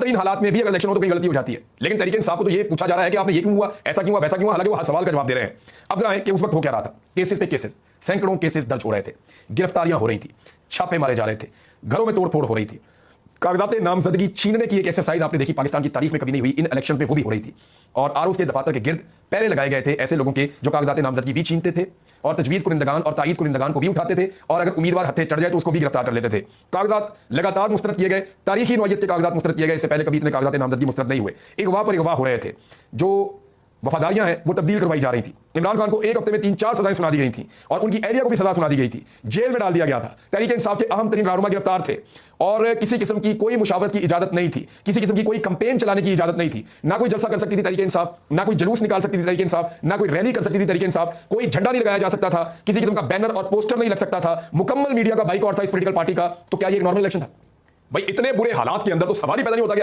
इन हालात में भी अगर इलेक्शन हो तो कहीं गलती हो जाती है, लेकिन तरीके इंसाफ को तो ये पूछा जा रहा है कि आपने ये क्यों हुआ, ऐसा क्यों हुआ, वैसा क्यों हुआ, हालांकि वो हर सवाल का जवाब दे रहे हैं। अब जरा है कि उस वक्त हो क्या रहा था। केसेस पे केसेस, सैकड़ों केसेस दर्ज हो रहे थे, गिरफ्तारियां हो रही थी, छापे मारे जा रहे थे, घरों में तोड़फोड़ हो रही थी, कागजात नामजदगी छीनने की एक एक्सरसाइज आपने देखी पाकिस्तान की तारीख में कभी नहीं हुई, इन इलेक्शन पे वो भी हो रही थी। और आरओ के दफातर के गिर्द पहरे लगाए गए थे ऐसे लोगों के जो कागजात नामजदगी भी छीनते थे और तजवीज़ कुरिंदगान और तायीद कुरिंदगान को भी उठाते थे, और अगर उम्मीदवार हत्थे चढ़ जाए तो उसको भी गिरफ्तार कर लेते थे। कागजात लगातार मुस्तरद किए गए, तारीखी नौयत के कागजात मुस्तरद किए गए, इससे पहले कभी इतने कागजात नामजदगी मुस्तरद नहीं हुए। अगवा पर अगवा हो रहे थे, जो वफादारियां हैं वो तब्दील करवाई जा रही थी। इमरान खान को एक हफ्ते में 3-4 सजाएं सुना दी गई थी और उनकी एहलिया को भी सजा सुना दी गई थी, जेल में डाल दिया गया था। तहरीक इंसाफ के अहम तरीन रहनुमा गिरफ्तार थे और किसी किस्म की कोई मुशावरत की इजाजत नहीं थी, किसी किस्म की कोई कंपेन चलाने की इजाजत नहीं थी। ना कोई जलसा कर सकती थी तहरीक इंसाफ, ना कोई जुलूस निकाल सकती थी तहरीक इंसाफ, ना कोई रैली कर सकती थी तहरीक इंसाफ, कोई झंडा नहीं लगाया जा सकता था, किसी किस्म का बैनर और पोस्टर नहीं लग सकता था, मुकम्मल मीडिया का बाइकआउट था इस पॉलिटिकल पार्टी का। तो क्या ये एक नॉर्मल इलेक्शन था? भाई इतने बुरे हालात के अंदर तो सवाल ही पैदा नहीं होता।